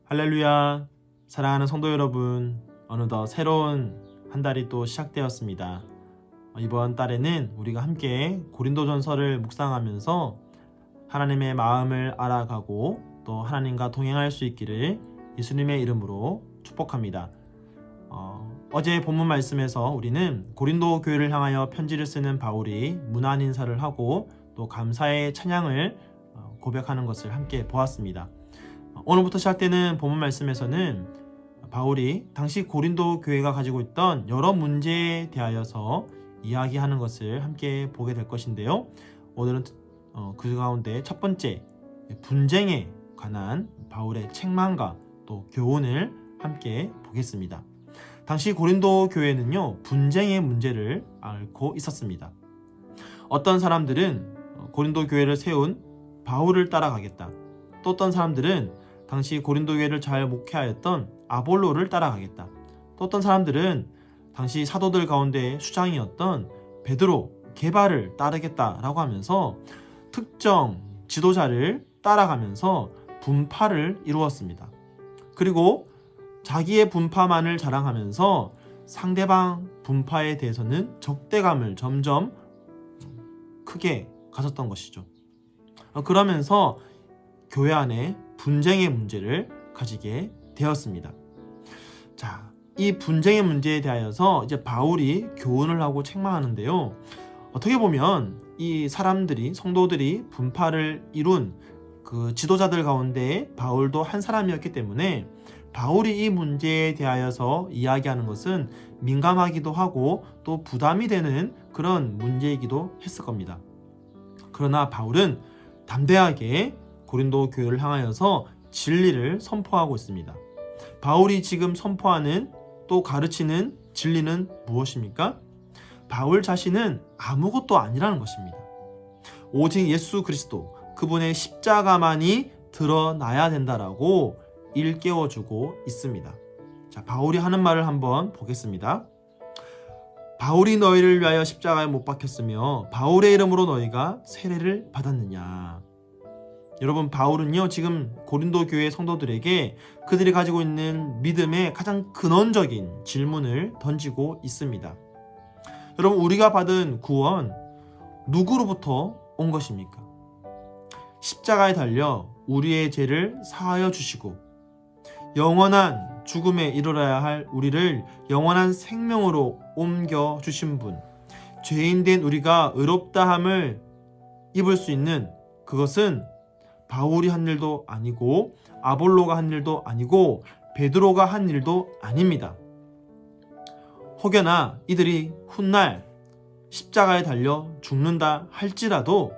할렐루야, 사랑하는 성도 여러분, 어느덧 새로운 한 달이 또 시작되었습니다. 이번 달에는 우리가 함께 고린도전서를 묵상하면서 하나님의 마음을 알아가고 또 하나님과 동행할 수 있기를 예수님의 이름으로 축복합니다. 어제 본문 말씀에서 우리는 고린도 교회를 향하여 편지를 쓰는 바울이 문안 인사를 하고 또 감사의 찬양을 고백하는 것을 함께 보았습니다. 오늘부터 시작되는 본문 말씀에서는 바울이 당시 고린도 교회가 가지고 있던 여러 문제에 대하여서 이야기하는 것을 함께 보게 될 것인데요. 오늘은 그 가운데 첫 번째, 분쟁에 관한 바울의 책망과 또 교훈을 함께 보겠습니다. 당시 고린도 교회는요, 분쟁의 문제를 앓고 있었습니다. 어떤 사람들은 고린도 교회를 세운 바울을 따라가겠다. 또 어떤 사람들은 당시 고린도 교회를 잘 목회하였던 아볼로를 따라가겠다. 또 어떤 사람들은 당시 사도들 가운데 수장이었던 베드로, 게바를 따르겠다라고 하면서 특정 지도자를 따라가면서 분파를 이루었습니다. 그리고 자기의 분파만을 자랑하면서 상대방 분파에 대해서는 적대감을 점점 크게 가졌던 것이죠. 그러면서 교회 안에 분쟁의 문제를 가지게 되었습니다. 자, 이 분쟁의 문제에 대하여서 이제 바울이 교훈을 하고 책망하는데요. 어떻게 보면 이 사람들이, 성도들이 분파를 이룬 그 지도자들 가운데 바울도 한 사람이었기 때문에 바울이 이 문제에 대하여서 이야기하는 것은 민감하기도 하고 또 부담이 되는 그런 문제이기도 했을 겁니다. 그러나 바울은 담대하게 고린도 교회를 향하여서 진리를 선포하고 있습니다. 바울이 지금 선포하는 또 가르치는 진리는 무엇입니까? 바울 자신은 아무것도 아니라는 것입니다. 오직 예수 그리스도, 그분의 십자가만이 드러나야 된다라고 일깨워주고 있습니다. 자, 바울이 하는 말을 한번 보겠습니다. 바울이 너희를 위하여 십자가에 못 박혔으며 바울의 이름으로 너희가 세례를 받았느냐. 여러분, 바울은요, 지금 고린도 교회 성도들에게 그들이 가지고 있는 믿음의 가장 근원적인 질문을 던지고 있습니다. 여러분, 우리가 받은 구원 누구로부터 온 것입니까? 십자가에 달려 우리의 죄를 사하여 주시고 영원한 죽음에 이르러야 할 우리를 영원한 생명으로 옮겨 주신 분, 죄인된 우리가 의롭다함을 입을 수 있는 그것은 바울이 한 일도 아니고 아볼로가 한 일도 아니고 베드로가 한 일도 아닙니다. 혹여나 이들이 훗날 십자가에 달려 죽는다 할지라도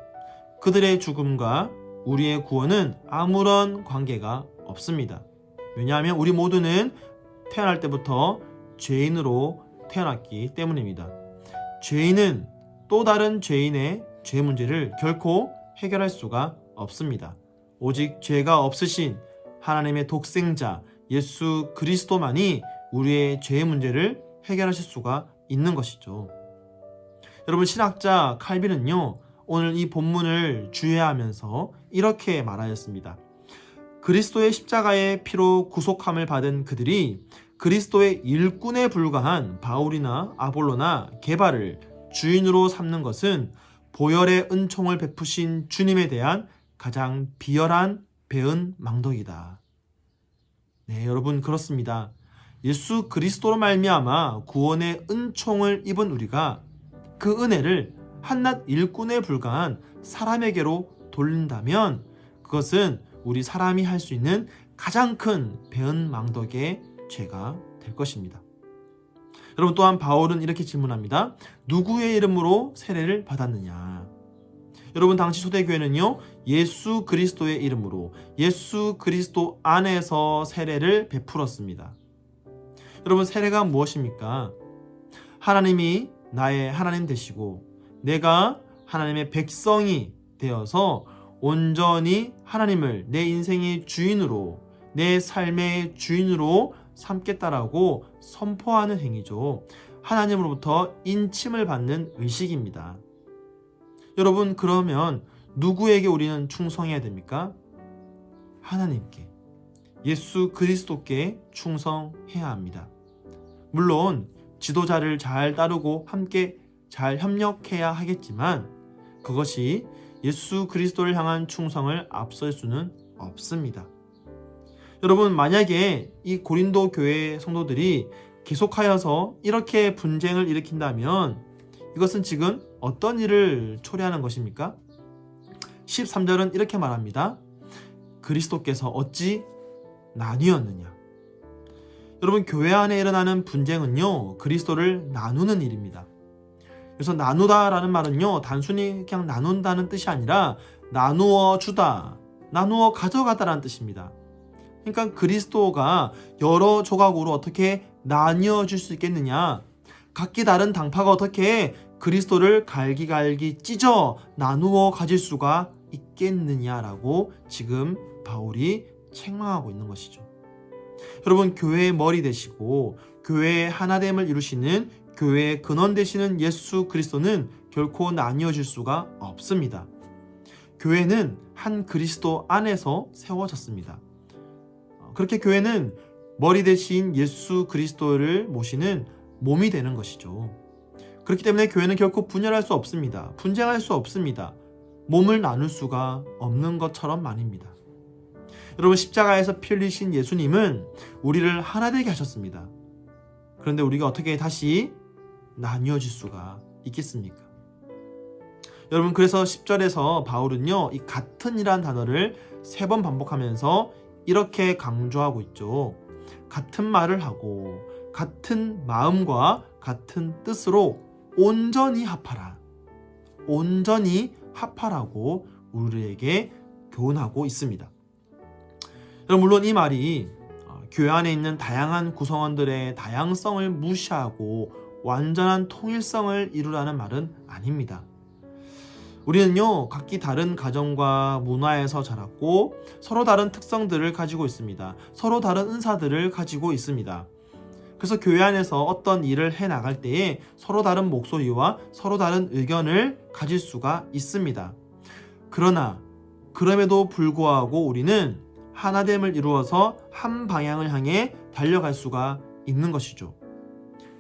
그들의 죽음과 우리의 구원은 아무런 관계가 없습니다. 왜냐하면 우리 모두는 태어날 때부터 죄인으로 태어났기 때문입니다. 죄인은 또 다른 죄인의 죄 문제를 결코 해결할 수가 없습니다. 오직 죄가 없으신 하나님의 독생자 예수 그리스도만이 우리의 죄의 문제를 해결하실 수가 있는 것이죠. 여러분, 신학자 칼빈은요, 오늘 이 본문을 주의하면서 이렇게 말하였습니다. 그리스도의 십자가의 피로 구속함을 받은 그들이 그리스도의 일꾼에 불과한 바울이나 아볼로나 게바를 주인으로 삼는 것은 보혈의 은총을 베푸신 주님에 대한 가장 비열한 배은망덕이다. 네, 여러분, 그렇습니다. 예수 그리스도로 말미암아 구원의 은총을 입은 우리가 그 은혜를 한낱 일꾼에 불과한 사람에게로 돌린다면 그것은 우리 사람이 할 수 있는 가장 큰 배은망덕의 죄가 될 것입니다. 여러분, 또한 바울은 이렇게 질문합니다. 누구의 이름으로 세례를 받았느냐? 여러분, 당시 초대교회는요, 예수 그리스도의 이름으로 예수 그리스도 안에서 세례를 베풀었습니다. 여러분, 세례가 무엇입니까? 하나님이 나의 하나님 되시고 내가 하나님의 백성이 되어서 온전히 하나님을 내 인생의 주인으로, 내 삶의 주인으로 삼겠다라고 선포하는 행위죠. 하나님으로부터 인침을 받는 의식입니다. 여러분, 그러면 누구에게 우리는 충성해야 됩니까? 하나님께. 예수 그리스도께 충성해야 합니다. 물론 지도자를 잘 따르고 함께 잘 협력해야 하겠지만 그것이 예수 그리스도를 향한 충성을 앞설 수는 없습니다. 여러분, 만약에 이 고린도 교회 성도들이 계속하여서 이렇게 분쟁을 일으킨다면 이것은 지금 어떤 일을 초래하는 것입니까? 13절은 이렇게 말합니다. 그리스도께서 어찌 나뉘었느냐. 여러분, 교회 안에 일어나는 분쟁은요, 그리스도를 나누는 일입니다. 그래서 나누다라는 말은요, 단순히 그냥 나눈다는 뜻이 아니라 나누어 주다, 나누어 가져가다라는 뜻입니다. 그러니까 그리스도가 여러 조각으로 어떻게 나뉘어질 수 있겠느냐, 각기 다른 당파가 어떻게 그리스도를 갈기갈기 찢어 나누어 가질 수가 있겠느냐라고 지금 바울이 책망하고 있는 것이죠. 여러분, 교회의 머리 되시고 교회의 하나됨을 이루시는 교회의 근원 되시는 예수 그리스도는 결코 나뉘어질 수가 없습니다. 교회는 한 그리스도 안에서 세워졌습니다. 그렇게 교회는 머리 대신 예수 그리스도를 모시는 몸이 되는 것이죠. 그렇기 때문에 교회는 결코 분열할 수 없습니다. 분쟁할 수 없습니다. 몸을 나눌 수가 없는 것처럼 말입니다. 여러분, 십자가에서 피 흘리신 예수님은 우리를 하나 되게 하셨습니다. 그런데 우리가 어떻게 다시 나뉘어질 수가 있겠습니까? 여러분, 그래서 10절에서 바울은요, 이 같은이란 단어를 3번 반복하면서 이렇게 강조하고 있죠. 같은 말을 하고 같은 마음과 같은 뜻으로 온전히 합하라. 온전히 합하라고 우리에게 교훈하고 있습니다. 여러분, 물론 이 말이 교회 안에 있는 다양한 구성원들의 다양성을 무시하고 완전한 통일성을 이루라는 말은 아닙니다. 우리는요, 각기 다른 가정과 문화에서 자랐고 서로 다른 특성들을 가지고 있습니다. 서로 다른 은사들을 가지고 있습니다. 그래서 교회 안에서 어떤 일을 해 나갈 때에 서로 다른 목소리와 서로 다른 의견을 가질 수가 있습니다. 그러나 그럼에도 불구하고 우리는 하나됨을 이루어서 한 방향을 향해 달려갈 수가 있는 것이죠.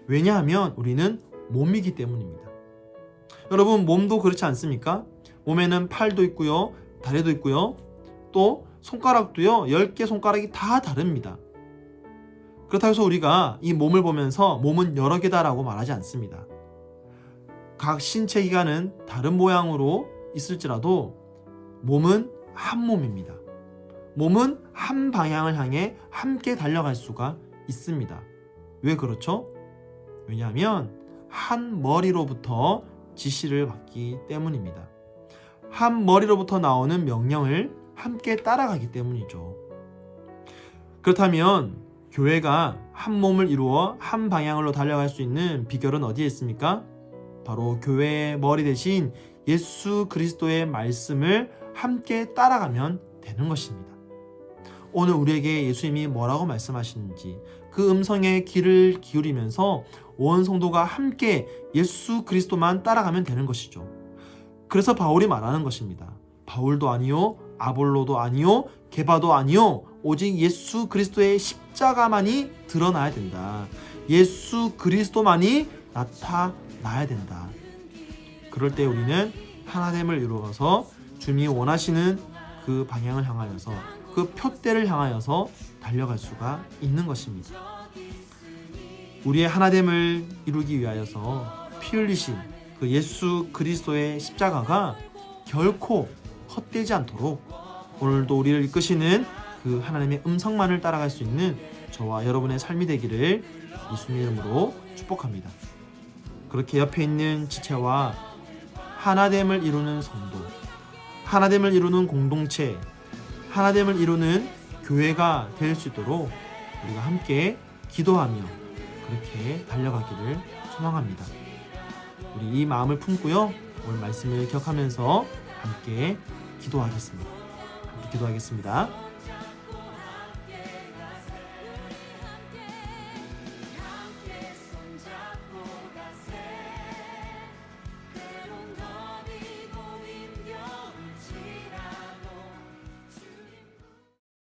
왜냐하면 우리는 몸이기 때문입니다. 여러분, 몸도 그렇지 않습니까? 몸에는 팔도 있고요, 다리도 있고요, 또 손가락도요, 10개 손가락이 다 다릅니다. 그렇다고 해서 우리가 이 몸을 보면서 몸은 여러 개다라고 말하지 않습니다. 각 신체 기관은 다른 모양으로 있을지라도 몸은 한 몸입니다. 몸은 한 방향을 향해 함께 달려갈 수가 있습니다. 왜 그렇죠? 왜냐하면 한 머리로부터 지시를 받기 때문입니다. 한 머리로부터 나오는 명령을 함께 따라가기 때문이죠. 그렇다면 교회가 한 몸을 이루어 한 방향으로 달려갈 수 있는 비결은 어디에 있습니까? 바로 교회의 머리 대신 예수 그리스도의 말씀을 함께 따라가면 되는 것입니다. 오늘 우리에게 예수님이 뭐라고 말씀하시는지 그 음성에 귀를 기울이면서 온 성도가 함께 예수 그리스도만 따라가면 되는 것이죠. 그래서 바울이 말하는 것입니다. 바울도 아니요, 아볼로도 아니요, 게바도 아니요, 오직 예수 그리스도의 십자가만이 드러나야 된다. 예수 그리스도만이 나타나야 된다. 그럴 때 우리는 하나됨을 이루어서 주님이 원하시는 그 방향을 향하여서, 그 표대를 향하여서 달려갈 수가 있는 것입니다. 우리의 하나됨을 이루기 위하여서 피 흘리신 그 예수 그리스도의 십자가가 결코 헛되지 않도록 오늘도 우리를 이끄시는 그 하나님의 음성만을 따라갈 수 있는 저와 여러분의 삶이 되기를 예수님의 이름으로 축복합니다. 그렇게 옆에 있는 지체와 하나됨을 이루는 성도, 하나됨을 이루는 공동체, 하나됨을 이루는 교회가 될 수 있도록 우리가 함께 기도하며 그렇게 달려가기를 소망합니다. 우리 이 마음을 품고요, 오늘 말씀을 기억하면서 함께 기도하겠습니다.